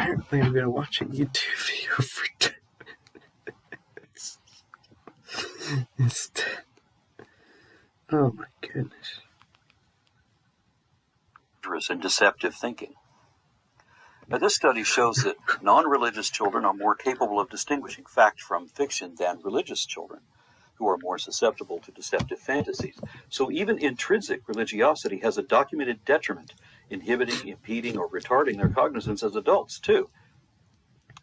apparently I'm going to watch a YouTube video for instead. Oh my goodness. And deceptive thinking. Now, this study shows that non-religious children are more capable of distinguishing fact from fiction than religious children, who are more susceptible to deceptive fantasies. So even intrinsic religiosity has a documented detriment, inhibiting, impeding, or retarding their cognizance as adults, too.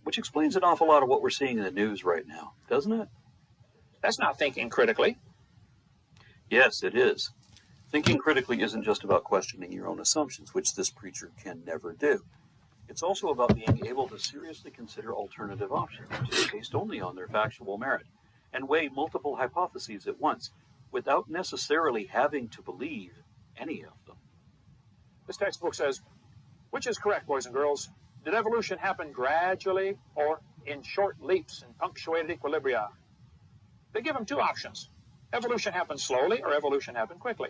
Which explains an awful lot of what we're seeing in the news right now, doesn't it? That's not thinking critically. Yes, it is. Thinking critically isn't just about questioning your own assumptions, which this preacher can never do. It's also about being able to seriously consider alternative options, based only on their factual merit, and weigh multiple hypotheses at once, without necessarily having to believe any of them. This textbook says, which is correct, boys and girls? Did evolution happen gradually or in short leaps and punctuated equilibria? They give them two options. Evolution happened slowly or evolution happened quickly.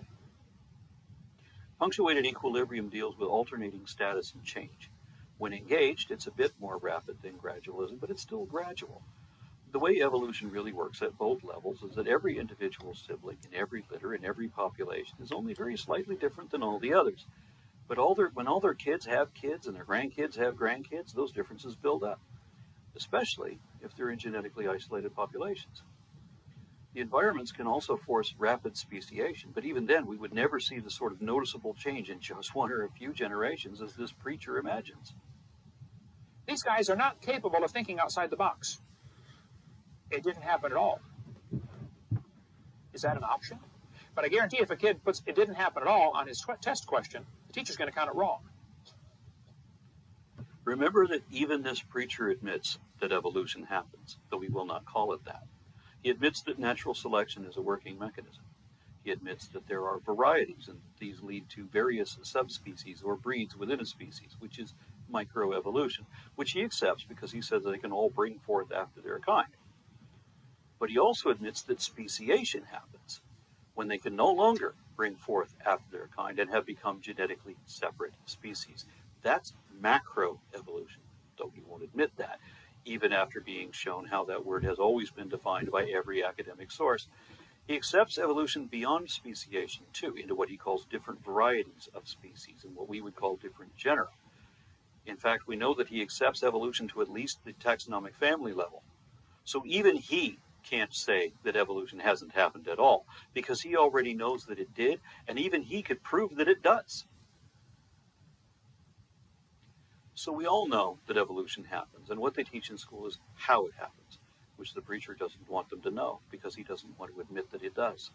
Punctuated equilibrium deals with alternating status and change. When engaged, it's a bit more rapid than gradualism, but it's still gradual. The way evolution really works at both levels is that every individual sibling in every litter in every population is only very slightly different than all the others. But when all their kids have kids and their grandkids have grandkids, those differences build up, especially if they're in genetically isolated populations. The environments can also force rapid speciation, but even then we would never see the sort of noticeable change in just one or a few generations as this preacher imagines. These guys are not capable of thinking outside the box. It didn't happen at all. Is that an option? But I guarantee if a kid puts "it didn't happen at all" on his test question, the teacher's going to count it wrong. Remember that even this preacher admits that evolution happens, though he will not call it that. He admits that natural selection is a working mechanism. He admits that there are varieties, and these lead to various subspecies or breeds within a species, which is microevolution, which he accepts because he says they can all bring forth after their kind. But he also admits that speciation happens, when they can no longer bring forth after their kind and have become genetically separate species. That's macroevolution, though he won't admit that, even after being shown how that word has always been defined by every academic source. He accepts evolution beyond speciation, too, into what he calls different varieties of species and what we would call different genera. In fact, we know that he accepts evolution to at least the taxonomic family level. So even he can't say that evolution hasn't happened at all, because he already knows that it did, and even he could prove that it does. So we all know that evolution happens, and what they teach in school is how it happens, which the preacher doesn't want them to know because he doesn't want to admit that it does.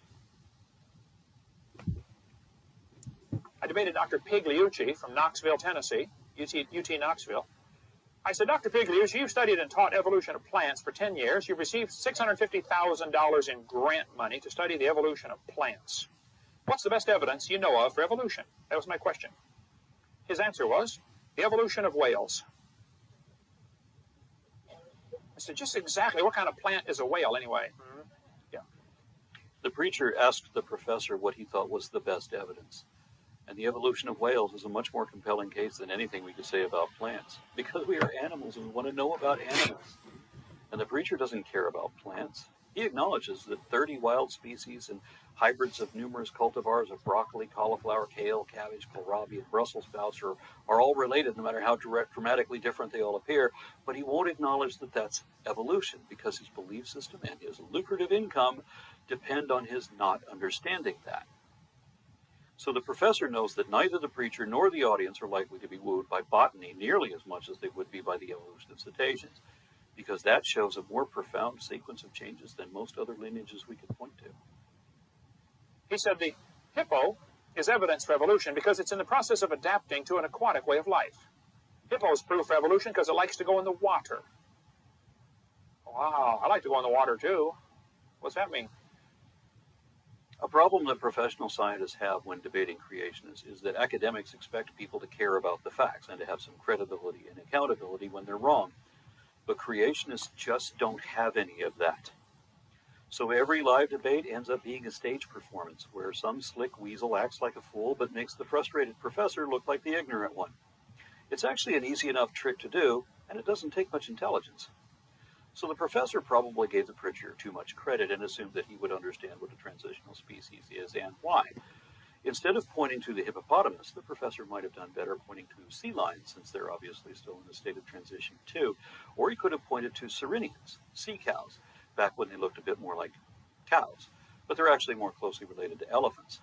I debated Dr. Pigliucci from Knoxville, Tennessee, UT Knoxville. I said, Dr. Pigliucci, you've studied and taught evolution of plants for 10 years. You've received $650,000 in grant money to study the evolution of plants. What's the best evidence you know of for evolution? That was my question. His answer was, the evolution of whales. I said, just exactly what kind of plant is a whale anyway? Yeah. The preacher asked the professor what he thought was the best evidence. And the evolution of whales is a much more compelling case than anything we could say about plants, because we are animals and we want to know about animals. And the preacher doesn't care about plants. He acknowledges that 30 wild species and hybrids of numerous cultivars of broccoli, cauliflower, kale, cabbage, kohlrabi, and Brussels sprouts are all related, no matter how dramatically different they all appear. But he won't acknowledge that that's evolution, because his belief system and his lucrative income depend on his not understanding that. So the professor knows that neither the preacher nor the audience are likely to be wooed by botany nearly as much as they would be by the evolution of cetaceans, because that shows a more profound sequence of changes than most other lineages we could point to. He said the hippo is evidence for evolution because it's in the process of adapting to an aquatic way of life. Hippo is proof for evolution because it likes to go in the water. Wow, I like to go in the water too. What's that mean? A problem that professional scientists have when debating creationists is that academics expect people to care about the facts and to have some credibility and accountability when they're wrong. But creationists just don't have any of that. So every live debate ends up being a stage performance where some slick weasel acts like a fool but makes the frustrated professor look like the ignorant one. It's actually an easy enough trick to do, and it doesn't take much intelligence. So the professor probably gave the preacher too much credit and assumed that he would understand what a transitional species is and why. Instead of pointing to the hippopotamus, the professor might have done better pointing to sea lions, since they're obviously still in a state of transition too. Or he could have pointed to sirenians, sea cows, back when they looked a bit more like cows, but they're actually more closely related to elephants.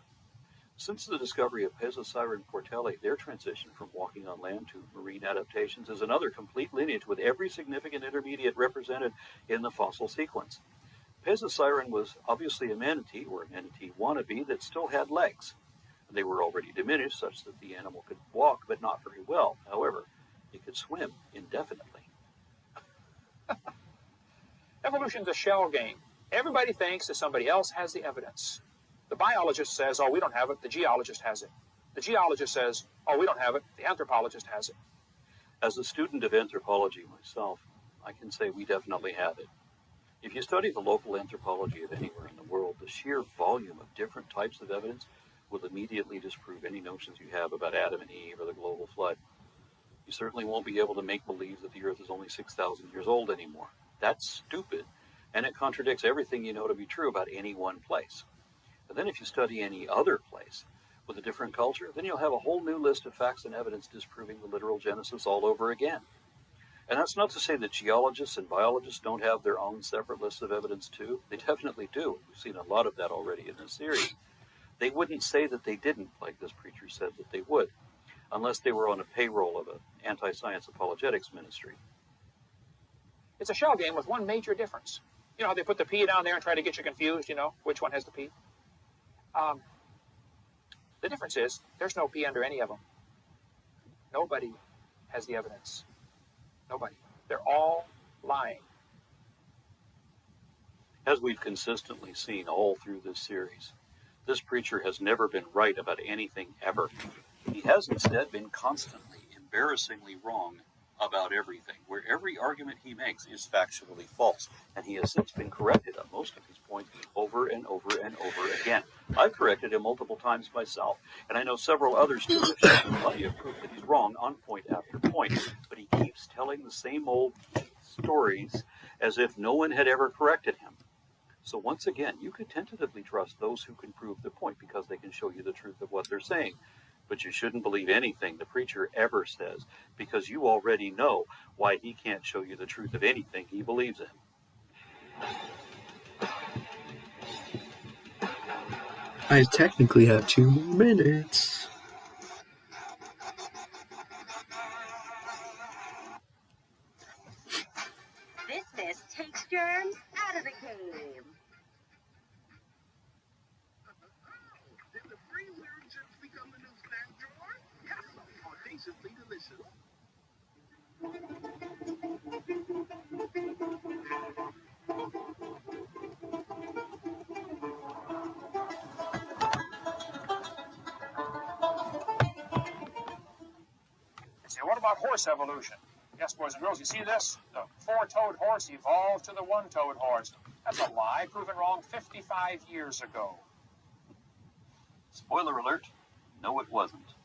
Since the discovery of Pesosiren portelli, their transition from walking on land to marine adaptations is another complete lineage with every significant intermediate represented in the fossil sequence. Pesosiren was obviously a manatee, or a manatee wannabe, that still had legs. They were already diminished such that the animal could walk, but not very well. However, it could swim indefinitely. Evolution's a shell game. Everybody thinks that somebody else has the evidence. The biologist says, oh, we don't have it. The geologist has it. The geologist says, oh, we don't have it. The anthropologist has it. As a student of anthropology myself, I can say we definitely have it. If you study the local anthropology of anywhere in the world, the sheer volume of different types of evidence will immediately disprove any notions you have about Adam and Eve or the global flood. You certainly won't be able to make believe that the Earth is only 6,000 years old anymore. That's stupid, and it contradicts everything you know to be true about any one place. And then if you study any other place with a different culture, then you'll have a whole new list of facts and evidence disproving the literal Genesis all over again. And that's not to say that geologists and biologists don't have their own separate lists of evidence too. They definitely do. We've seen a lot of that already in this series. They wouldn't say that they didn't, like this preacher said that they would, unless they were on a payroll of an anti-science apologetics ministry. It's a shell game with one major difference. You know how they put the P down there and try to get you confused, which one has the P? The difference is there's no P under any of them. Nobody has the evidence. Nobody. They're all lying. As we've consistently seen all through this series, this preacher has never been right about anything ever. He has instead been constantly, embarrassingly wrong about everything, where every argument he makes is factually false, and he has since been corrected on most of his points over and over and over again. I've corrected him multiple times myself, and I know several others too have shown me plenty of proof that he's wrong on point after point, but he keeps telling the same old stories as if no one had ever corrected him. So once again, you could tentatively trust those who can prove the point because they can show you the truth of what they're saying. But you shouldn't believe anything the preacher ever says, because you already know why he can't show you the truth of anything he believes in. I technically have 2 more minutes. This mess takes germs out of the game. Did the freezer just become the new snack drawer? Yes, audaciously delicious. Say, what about horse evolution? Yes, boys and girls, you see this? The four-toed horse evolved to the one-toed horse. That's a lie, proven wrong 55 years ago. Spoiler alert, no it wasn't.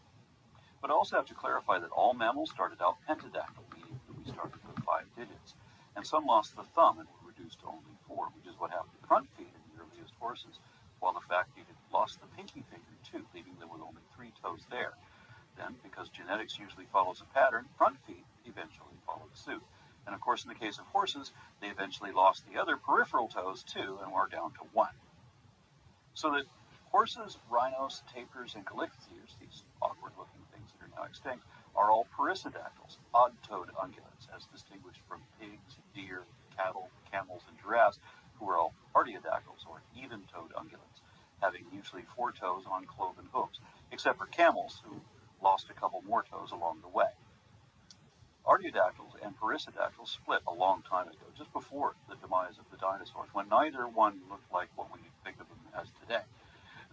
But I also have to clarify that all mammals started out pentadactyl, meaning that we started with 5 digits. And some lost the thumb and were reduced to only 4, which is what happened to front feet in the earliest horses, while the fat feet had lost the pinky finger too, leaving them with only 3 toes there. Then, because genetics usually follows a pattern, front feet eventually followed suit. And of course, in the case of horses, they eventually lost the other peripheral toes too and were down to 1. So that horses, rhinos, tapirs, and calypsirs, these awkward-looking things that are now extinct, are all perissodactyls, odd-toed ungulates, as distinguished from pigs, deer, cattle, camels, and giraffes, who are all artiodactyls, or even-toed ungulates, having usually 4 toes on cloven hooves, except for camels, who lost a couple more toes along the way. Artiodactyls and perissodactyls split a long time ago, just before the demise of the dinosaurs, when neither one looked like what we think of them as today.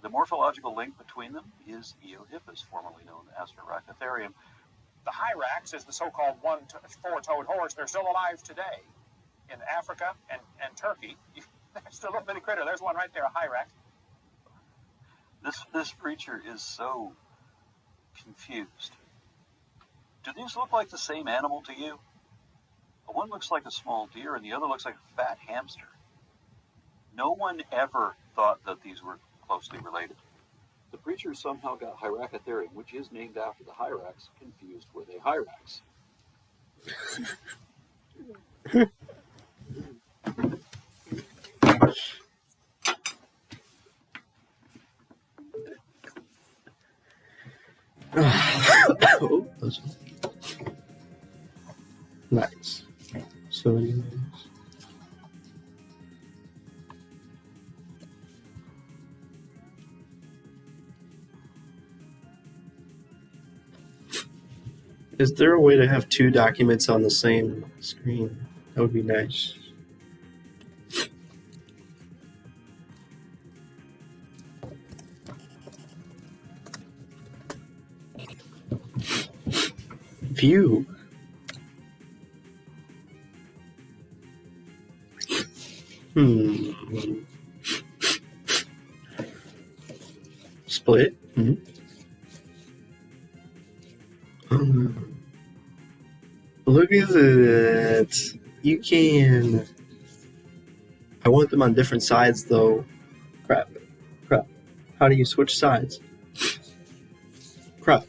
The morphological link between them is Eohippus, formerly known as Hyracotherium. The hyrax is the so-called four-toed horse. They're still alive today in Africa and Turkey. There's still a little bitty critter. There's one right there, a hyrax. This preacher is so confused. Do these look like the same animal to you? One looks like a small deer and the other looks like a fat hamster. No one ever thought that these were closely related. The preacher somehow got Hyracotherium, which is named after the hyrax, confused with a hyrax. Oh, those are nice. So anyways. Is there a way to have two documents on the same screen? That would be nice. View. Split. Look at that. You can. I want them on different sides though. Crap. How do you switch sides? Crap.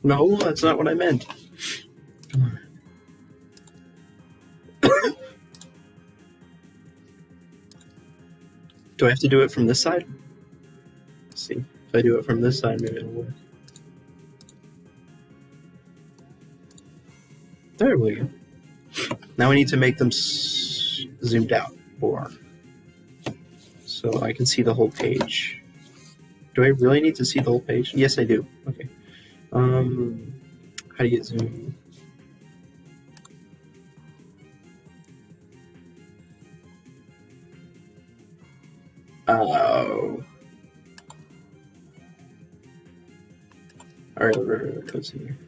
No, that's not what I meant. Do I have to do it from this side? Let's see. If I do it from this side, maybe it'll work. There we go. Now we need to make them zoomed out more, so I can see the whole page. Do I really need to see the whole page? Yes, I do. Okay. How do you zoom? Oh. Alright, let's see here.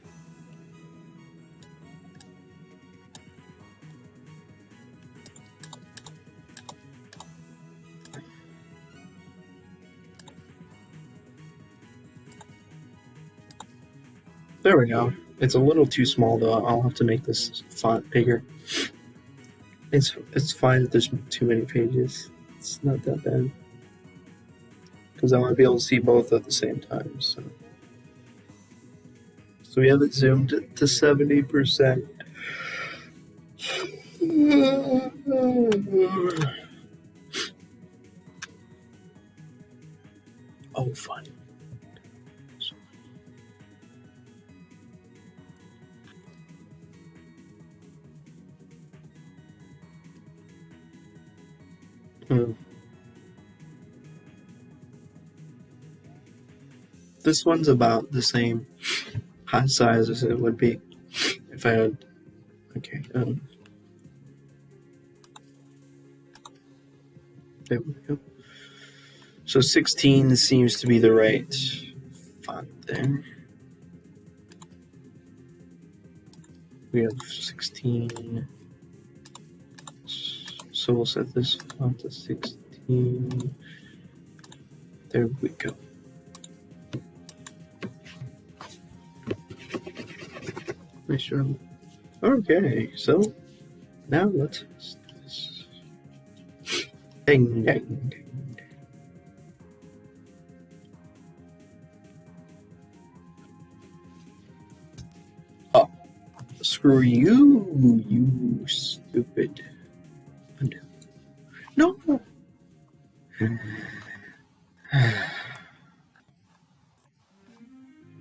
There we go. It's a little too small though. I'll have to make this font bigger. It's fine if there's too many pages. It's not that bad. Because I want to be able to see both at the same time. So we have it zoomed to 70%. Oh, fun. This one's about the same size as it would be if I had. Okay. There we go. So 16 seems to be the right font there. We have 16. So we'll set this font to 16. There we go. Nice job. Okay, so now let's ding, ding, ding. Oh, screw you, you stupid. Undo. No.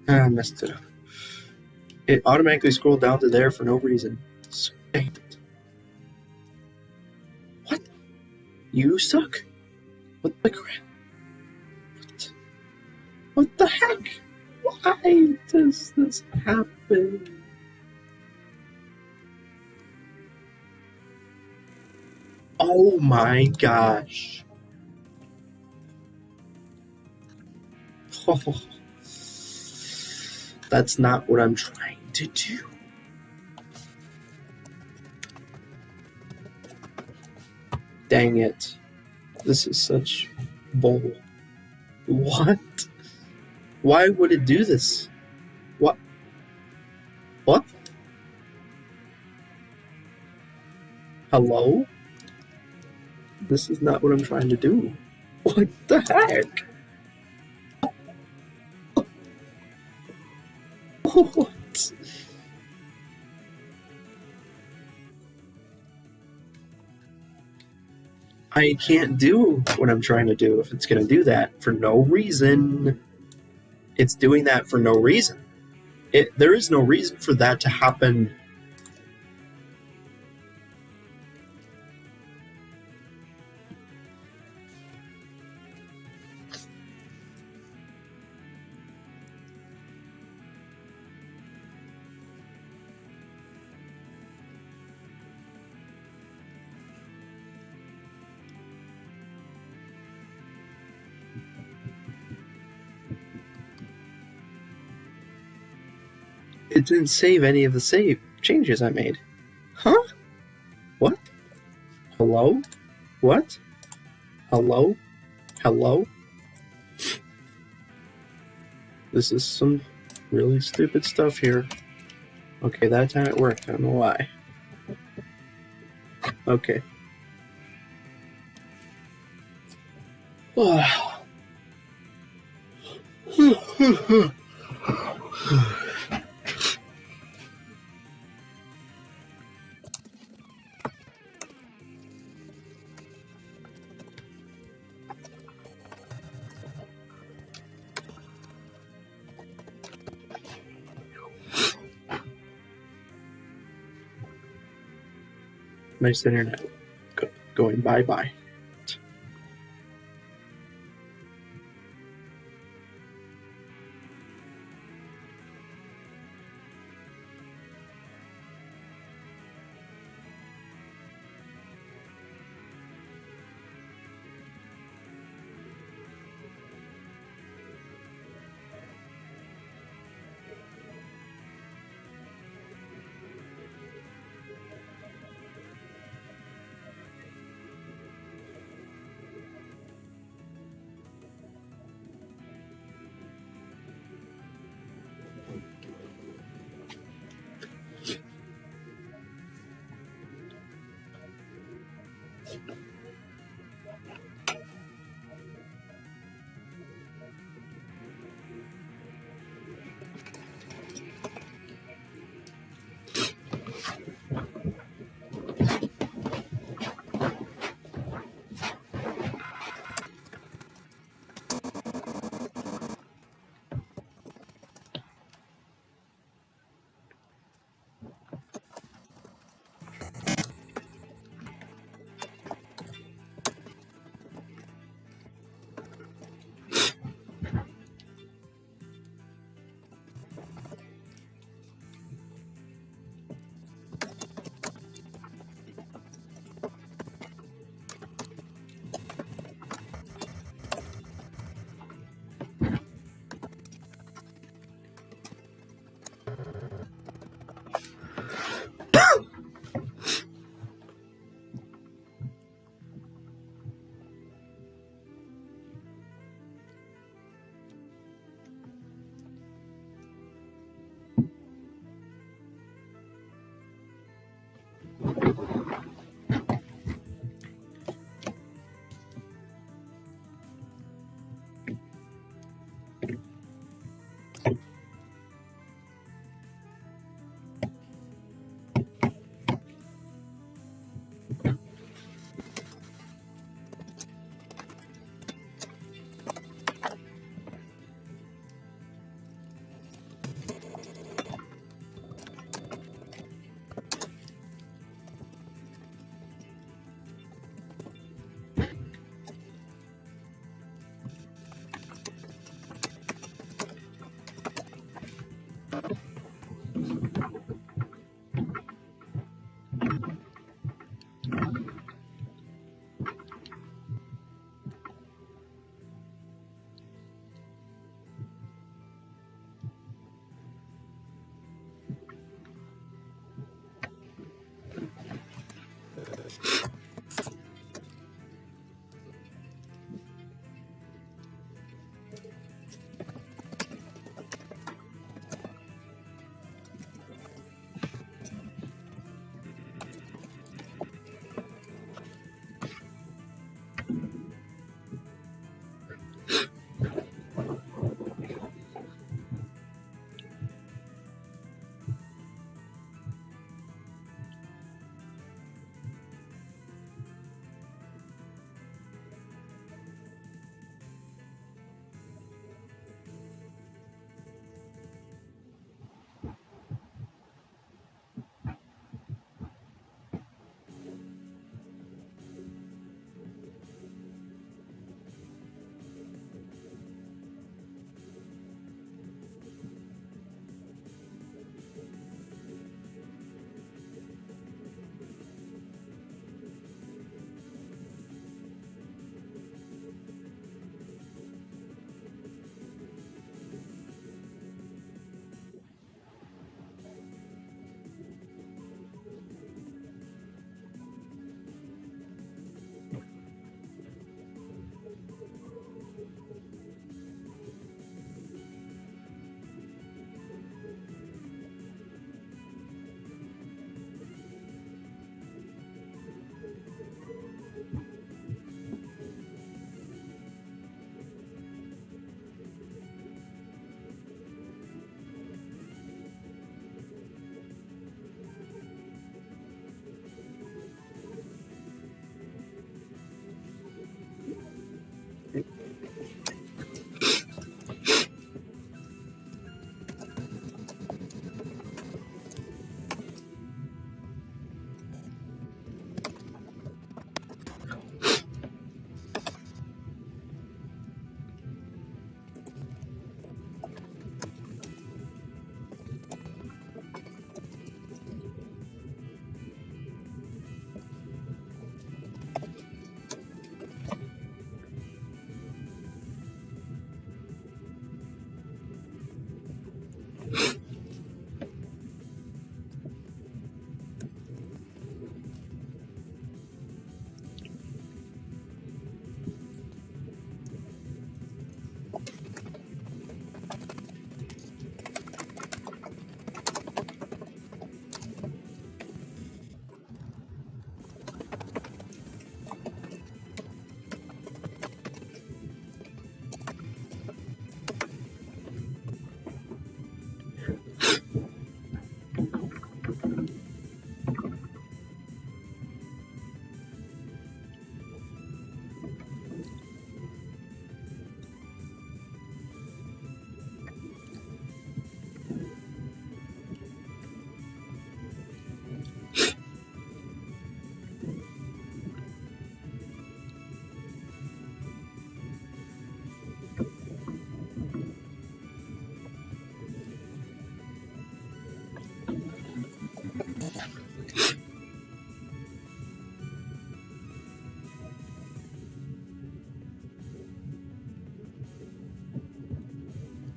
I messed it up. It automatically scrolled down to there for no reason. Dang it. What? You suck? What the crap? What the heck? Why does this happen? Oh my gosh. Oh, that's not what I'm trying to do. Dang it. This is such bull. What? Why would it do this? What? What? Hello? This is not what I'm trying to do. What the heck? What? I can't do what I'm trying to do if it's going to do that for no reason. It's doing that for no reason. There is no reason for that to happen. It didn't save any of the save changes I made. Huh? What? Hello? What? Hello? Hello? This is some really stupid stuff here. Okay, that time it worked. I don't know why. Okay. Nice internet. Going bye-bye.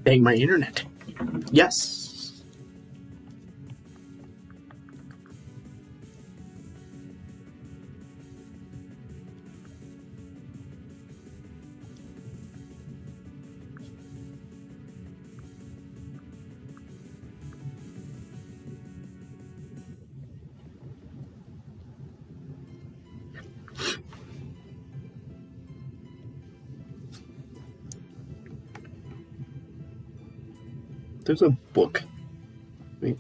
Bang my internet. Yes. There's a book. Wait.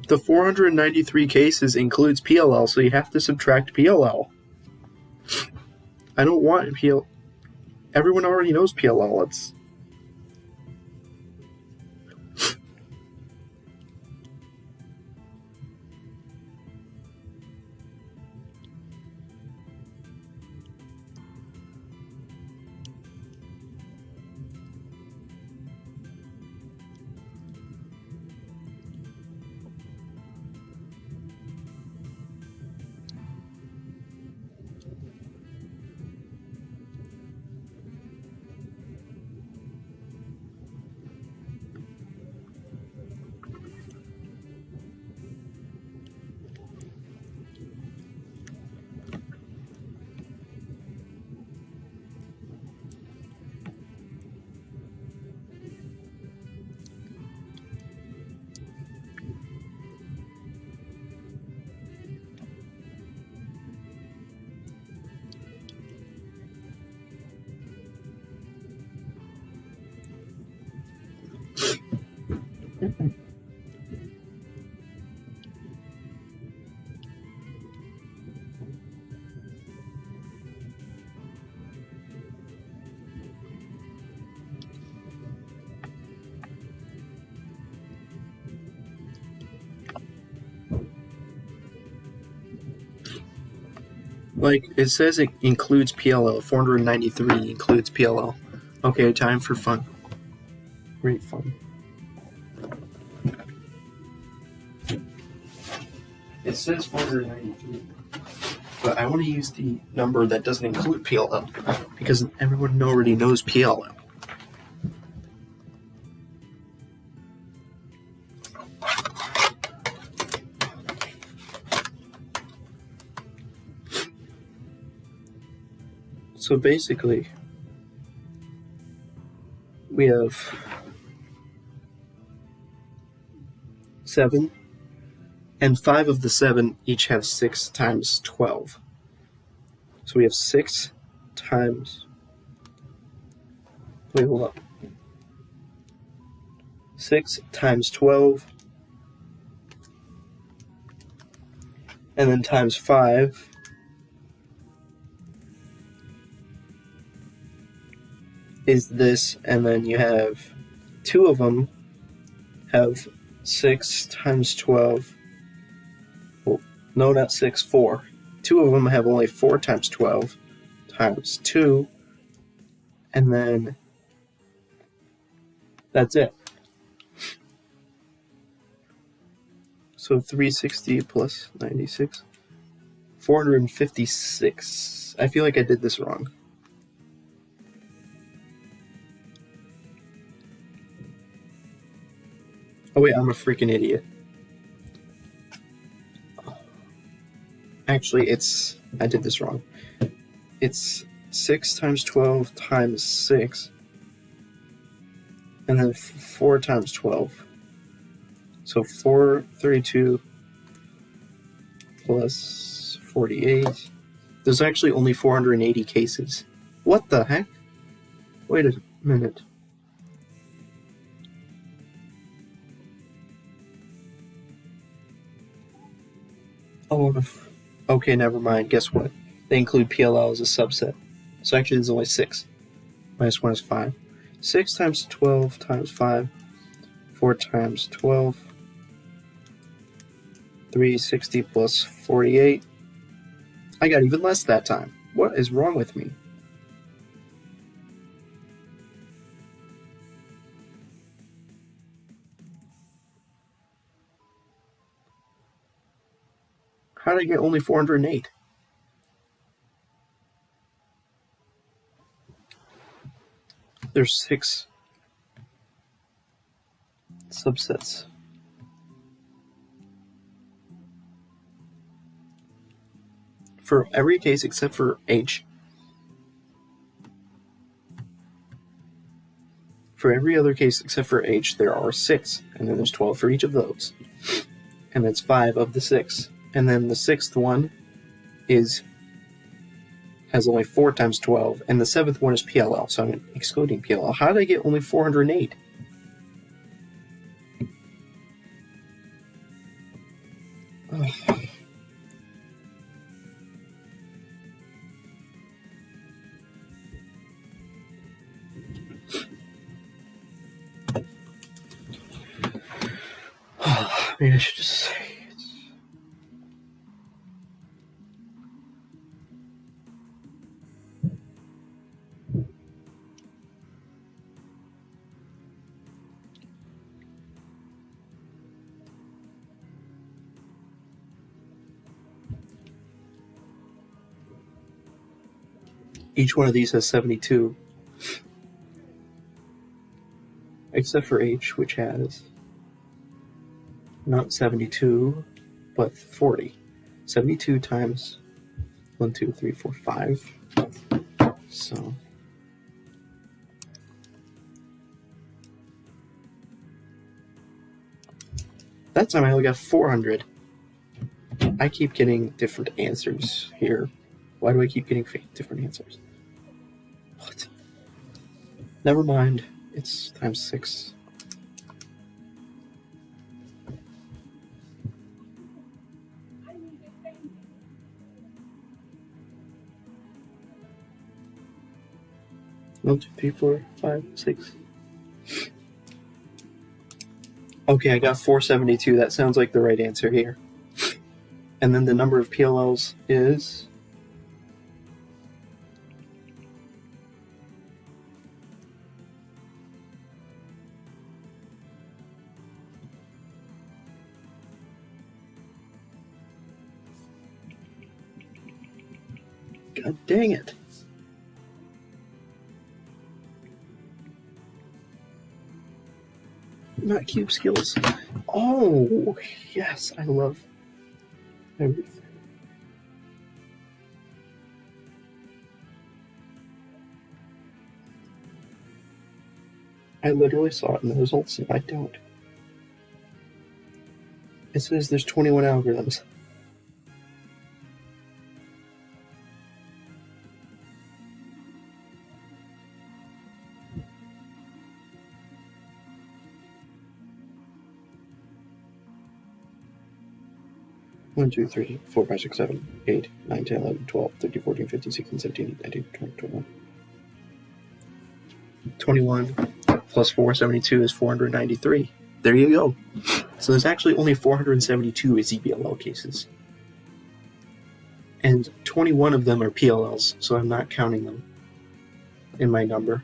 The 493 cases includes PLL, so you have to subtract PLL. I don't want PLL. Everyone already knows PLL. It's like it says it includes PLL. 493 includes PLL. Okay, time for fun. Great fun. It says 493, but I want to use the number that doesn't include PLL because everyone already knows PLL. So basically, we have 7, and 5 of the 7 each have 6 times 12. So we have 6 times. Wait, hold up. 6 times 12, and then times 5. Is this, and then you have 2 of them have 6 times 12. Well, no, not 6, 4. 2 of them have only 4 times 12 times 2, and then that's it. So 360 plus 96, 456. I feel like I did this wrong. Oh wait, I'm a freaking idiot. Actually, I did this wrong. It's 6 times 12 times 6, and then 4 times 12. So 432 plus 48. There's actually only 480 cases. What the heck? Wait a minute. Oh, okay, never mind. Guess what? They include PLL as a subset. So actually there's only 6. Minus 1 is 5. 6 times 12 times 5. 4 times 12. 360 plus 48. I got even less that time. What is wrong with me? How did I get only 408? There's 6 subsets. For every case except for H. For every other case except for H, there are 6, and then there's 12 for each of those. And that's 5 of the 6. And then the 6th one has only 4 times 12, and the 7th one is PLL, so I'm excluding PLL. How did I get only 408? Ugh. Maybe I should just say it. Each one of these has 72, except for H, which has not 72, but 40. 72 times 1, 2, 3, 4, 5. So that time I only got 400. I keep getting different answers here. Why do I keep getting different answers? What? Never mind. It's times 6. One, two, three, 4, 5, 6. Okay, I got 472. That sounds like the right answer here. And then the number of PLLs is... God dang it. Not cube skills. Oh, yes, I love everything. I literally saw it in the results, and I don't. It says there's 21 algorithms. One, 2, 3, 4, 5, 6, 7, 8, 9, 10, 11, 12, 13, 14, 15, 16, 17, 18, 19, 20, 21. 21 plus 472 is 493. There you go. So there's actually only 472 ZBLL cases. And 21 of them are PLLs, so I'm not counting them in my number.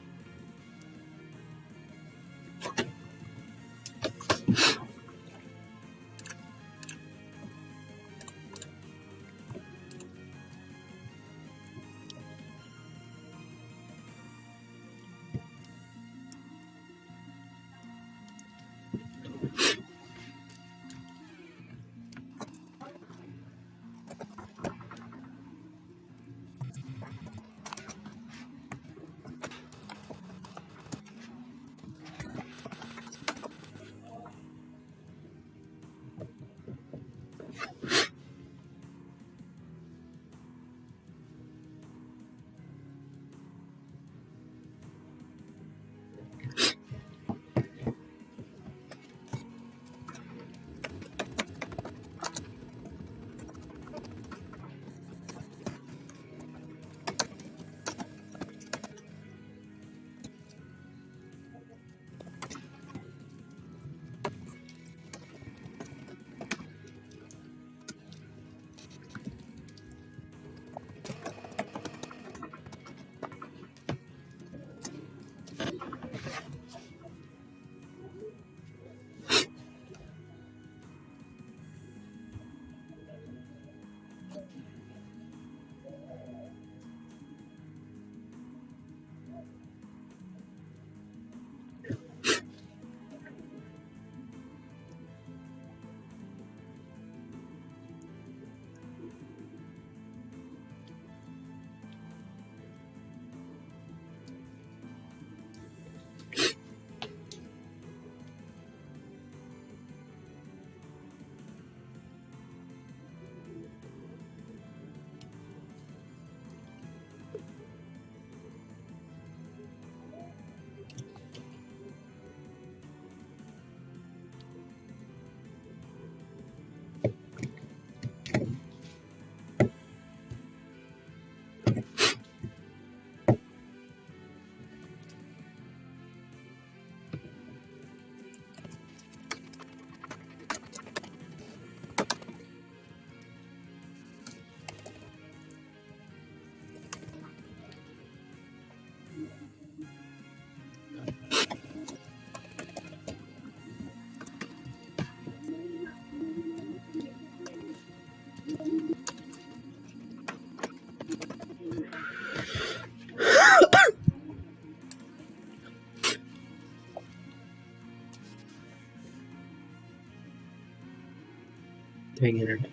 Dang internet.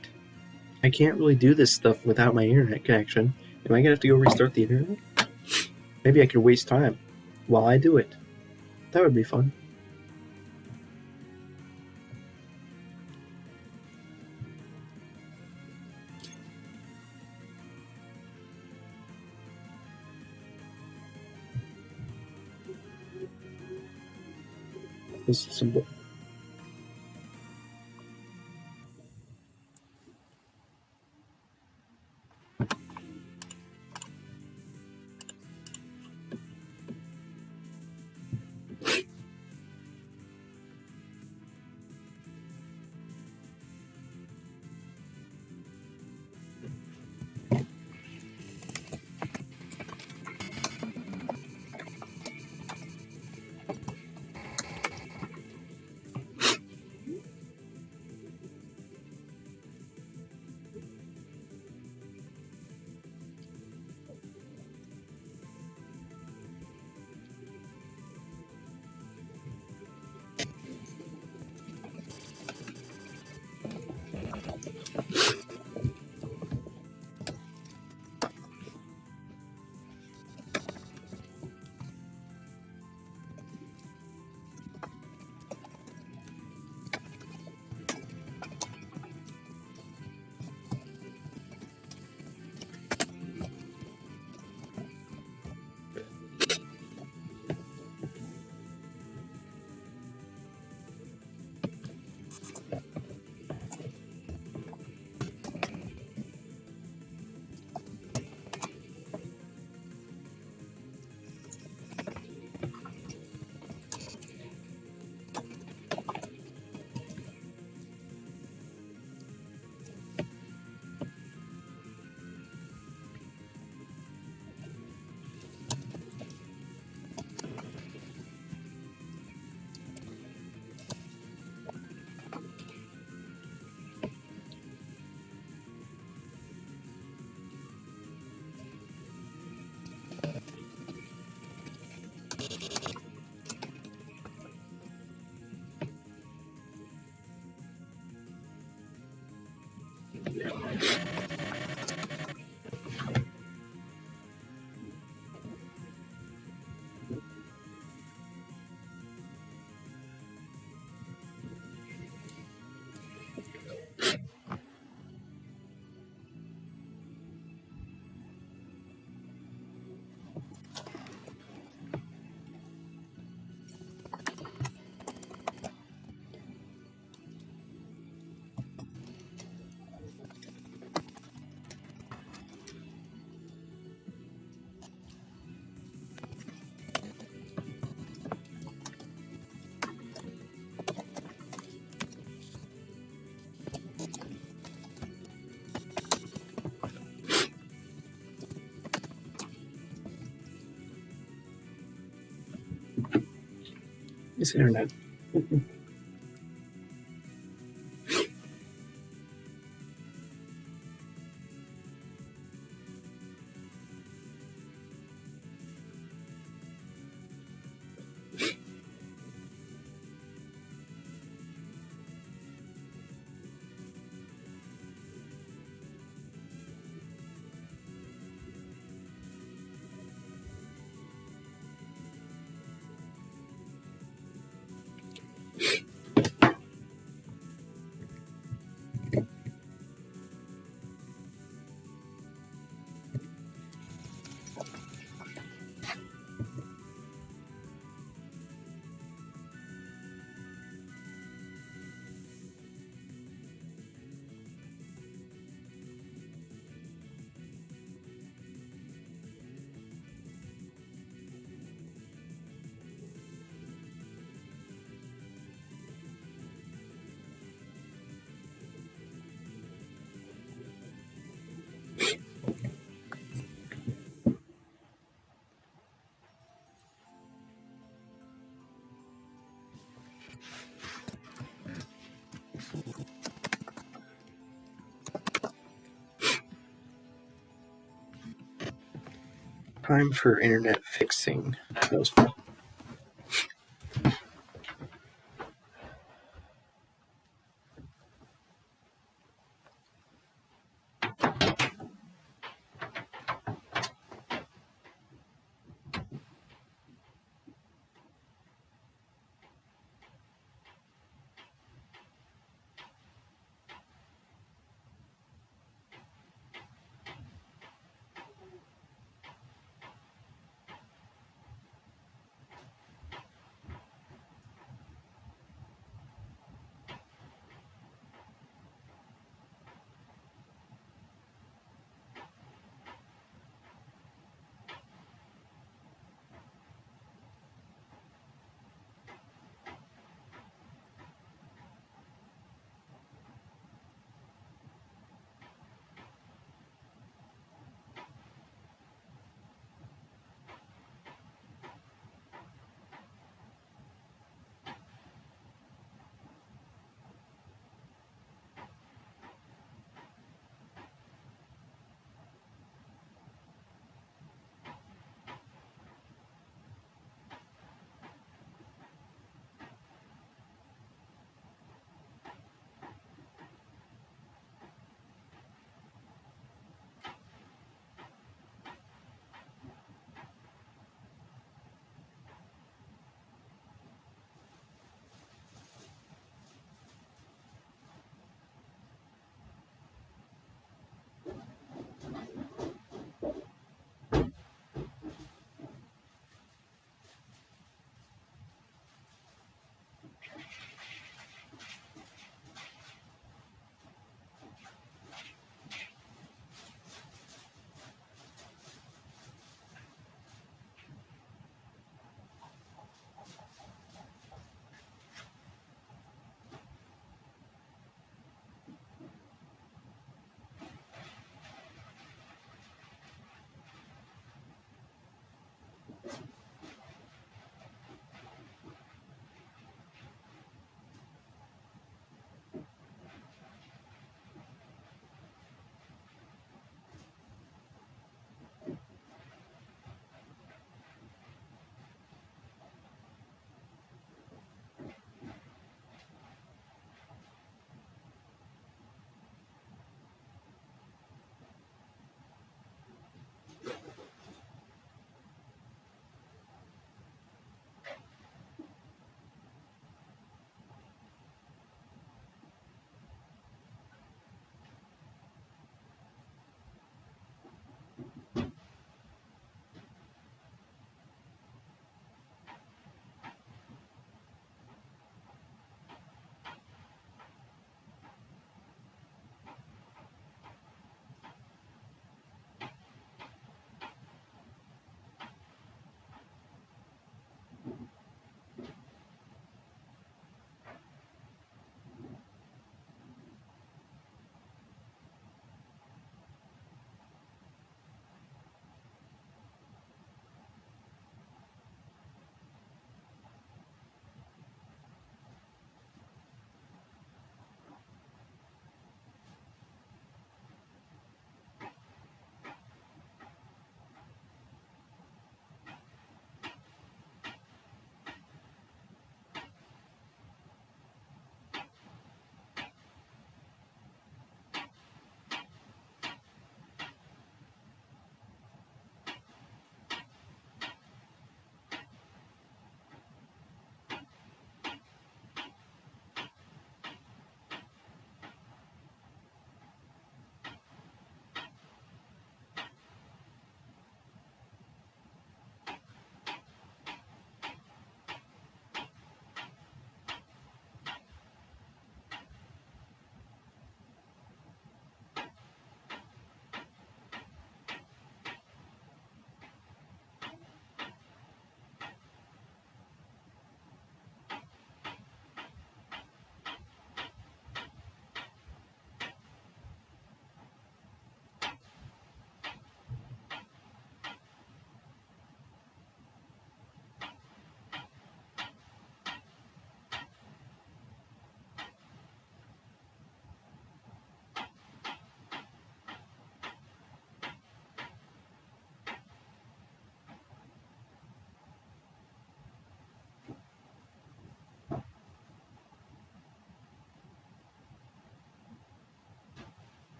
I can't really do this stuff without my internet connection. Am I gonna have to go restart the internet? Maybe I could waste time while I do it. That would be fun. This symbol. This internet. Time for internet fixing.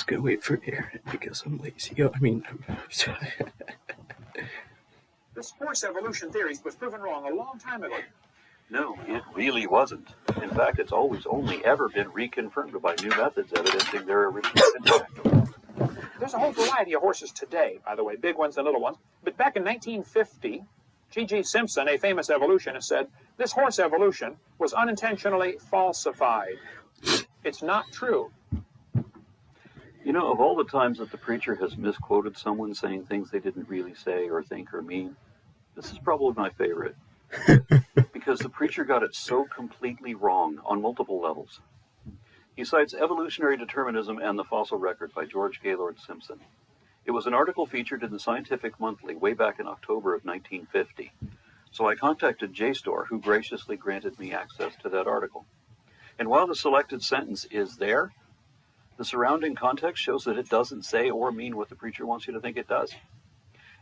just gonna wait for Aaron because I'm lazy. Oh, I mean, This horse evolution theory was proven wrong a long time ago. No, it really wasn't. In fact, it's always only ever been reconfirmed by new methods evidencing their original intent. There's a whole variety of horses today, by the way, big ones and little ones. But back in 1950, G.G. Simpson, a famous evolutionist, said this horse evolution was unintentionally falsified. It's not true. You know, of all the times that the preacher has misquoted someone saying things they didn't really say or think or mean, this is probably my favorite. Because the preacher got it so completely wrong on multiple levels. He cites Evolutionary Determinism and the Fossil Record by George Gaylord Simpson. It was an article featured in the Scientific Monthly way back in October of 1950. So I contacted JSTOR, who graciously granted me access to that article. And while the selected sentence is there, the surrounding context shows that it doesn't say or mean what the preacher wants you to think it does.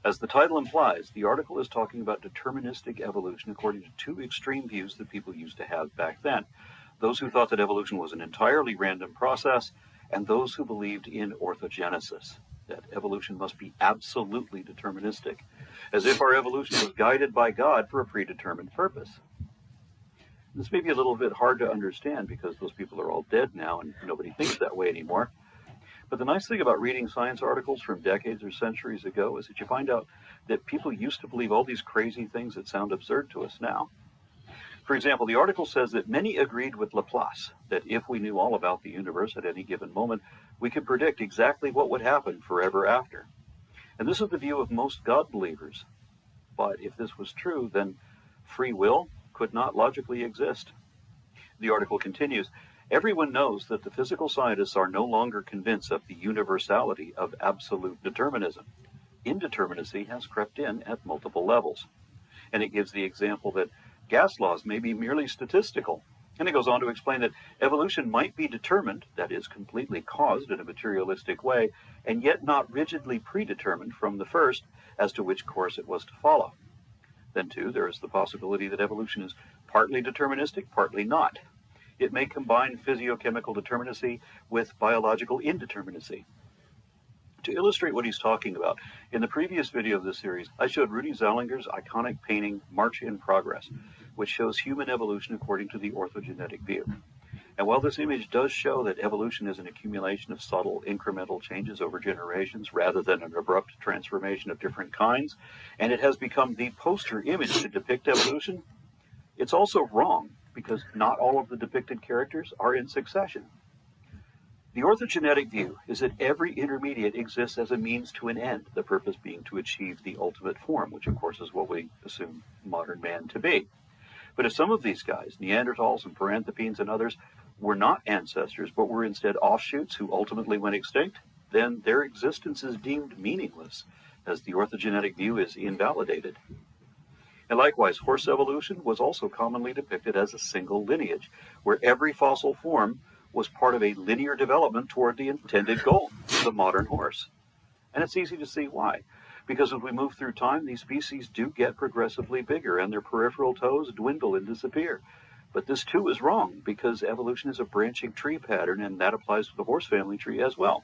As the title implies, the article is talking about deterministic evolution according to two extreme views that people used to have back then. Those who thought that evolution was an entirely random process, and those who believed in orthogenesis, that evolution must be absolutely deterministic, as if our evolution was guided by God for a predetermined purpose. This may be a little bit hard to understand because those people are all dead now and nobody thinks that way anymore. But the nice thing about reading science articles from decades or centuries ago is that you find out that people used to believe all these crazy things that sound absurd to us now. For example, the article says that many agreed with Laplace that if we knew all about the universe at any given moment, we could predict exactly what would happen forever after. And this is the view of most God believers. But if this was true, then free will could not logically exist. The article continues, everyone knows that the physical scientists are no longer convinced of the universality of absolute determinism. Indeterminacy has crept in at multiple levels. And it gives the example that gas laws may be merely statistical. And it goes on to explain that evolution might be determined, that is, completely caused in a materialistic way, and yet not rigidly predetermined from the first as to which course it was to follow. Then, too, there is the possibility that evolution is partly deterministic, partly not. It may combine physiochemical determinacy with biological indeterminacy. To illustrate what he's talking about, in the previous video of this series, I showed Rudy Zallinger's iconic painting, March in Progress, which shows human evolution according to the orthogenetic view. And while this image does show that evolution is an accumulation of subtle, incremental changes over generations rather than an abrupt transformation of different kinds, and it has become the poster image to depict evolution, it's also wrong because not all of the depicted characters are in succession. The orthogenetic view is that every intermediate exists as a means to an end, the purpose being to achieve the ultimate form, which of course is what we assume modern man to be. But if some of these guys, Neanderthals and Paranthropines and others, were not ancestors but were instead offshoots who ultimately went extinct, then their existence is deemed meaningless, as the orthogenetic view is invalidated. And likewise, horse evolution was also commonly depicted as a single lineage, where every fossil form was part of a linear development toward the intended goal, the modern horse. And it's easy to see why. Because as we move through time, these species do get progressively bigger and their peripheral toes dwindle and disappear. But this too is wrong because evolution is a branching tree pattern and that applies to the horse family tree as well.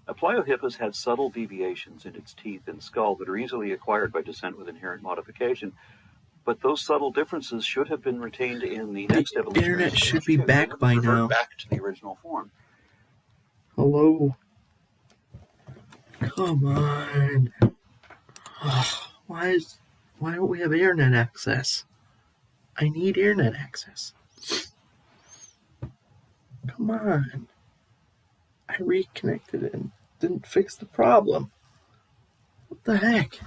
A Pliohippus had subtle deviations in its teeth and skull that are easily acquired by descent with inherent modification. But those subtle differences should have been retained in the next evolution. The internet should be back by now. Back to the original form. Hello? Come on. Oh, why don't we have internet access? I need internet access. Come on. I reconnected it and didn't fix the problem. What the heck?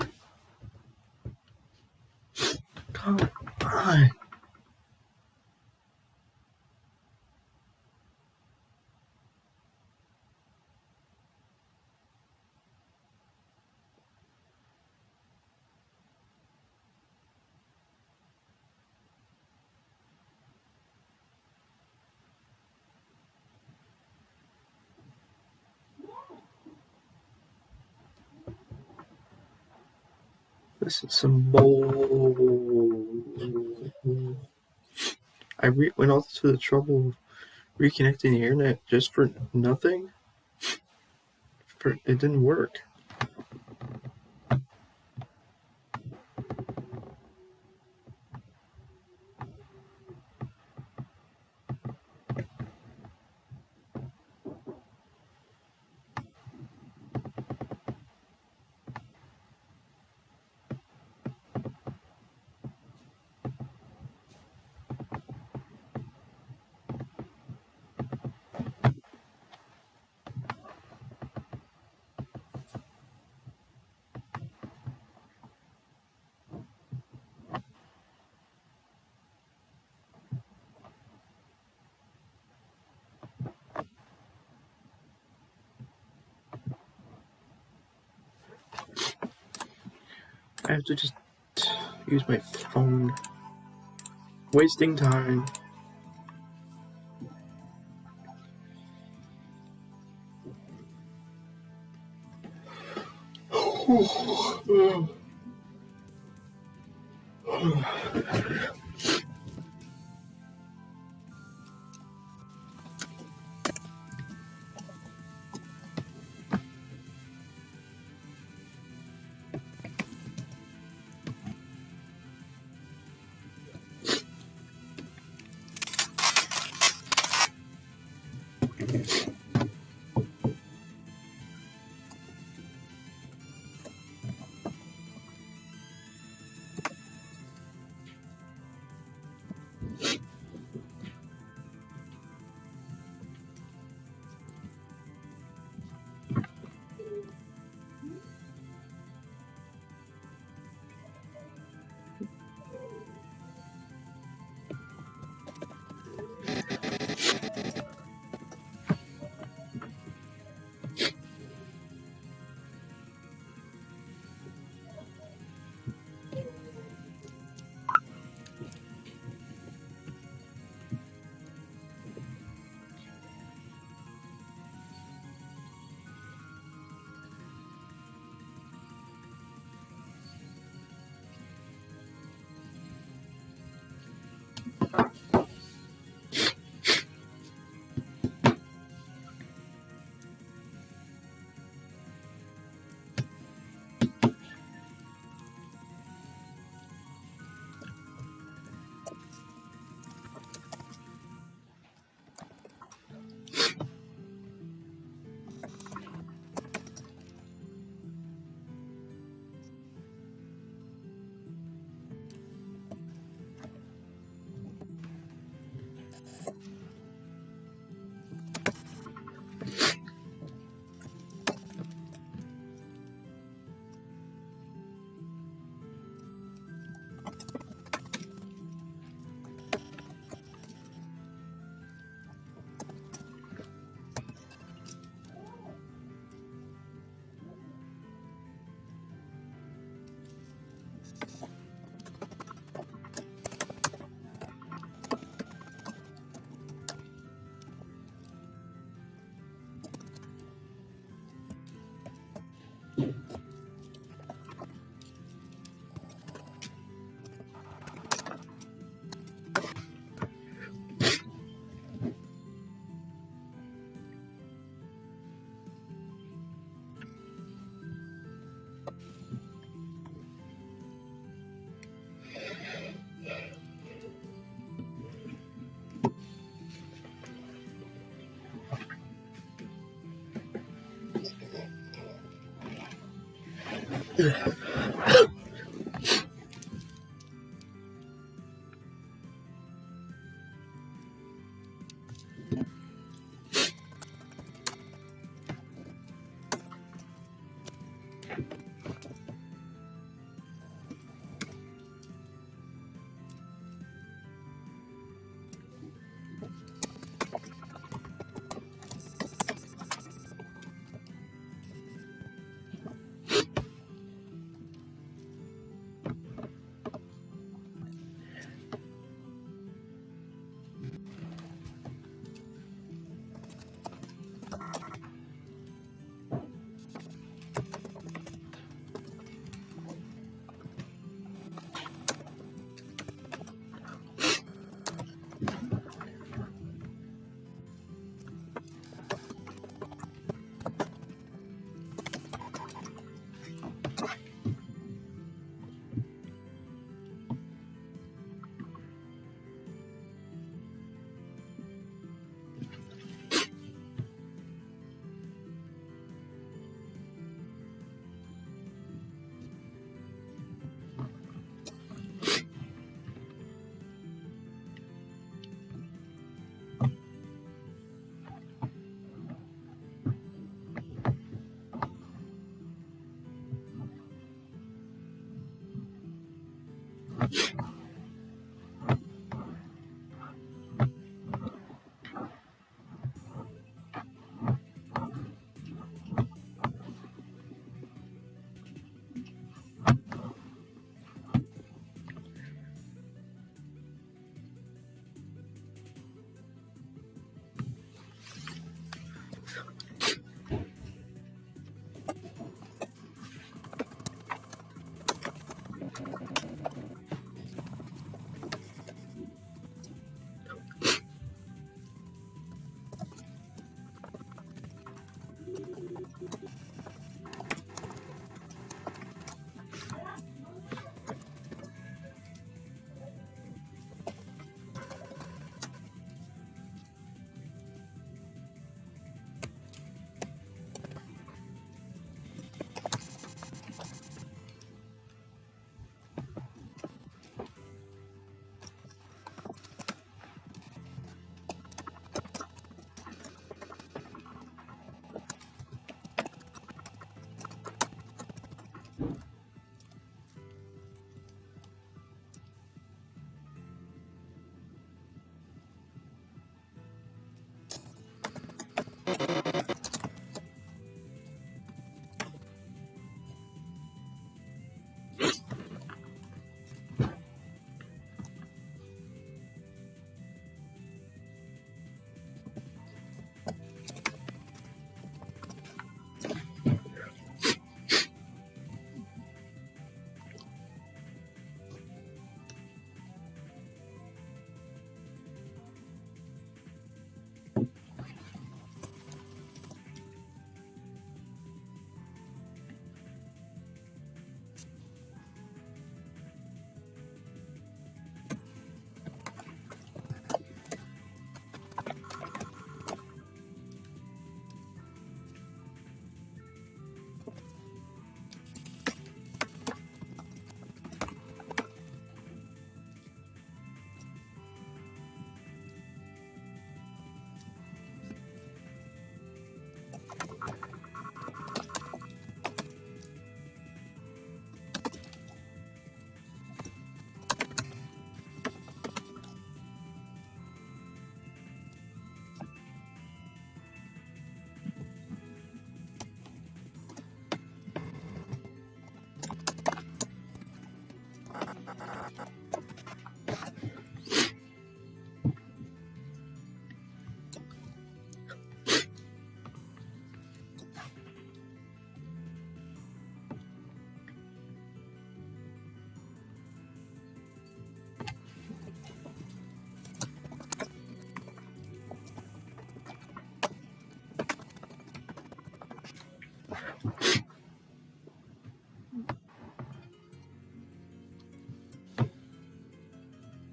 Come on. This is some bull. I went all to the trouble of reconnecting the internet just for nothing. It didn't work. I have to just use my phone. Wasting time.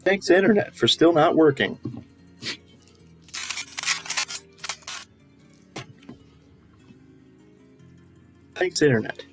Thanks, Internet, for still not working. Thanks, Internet.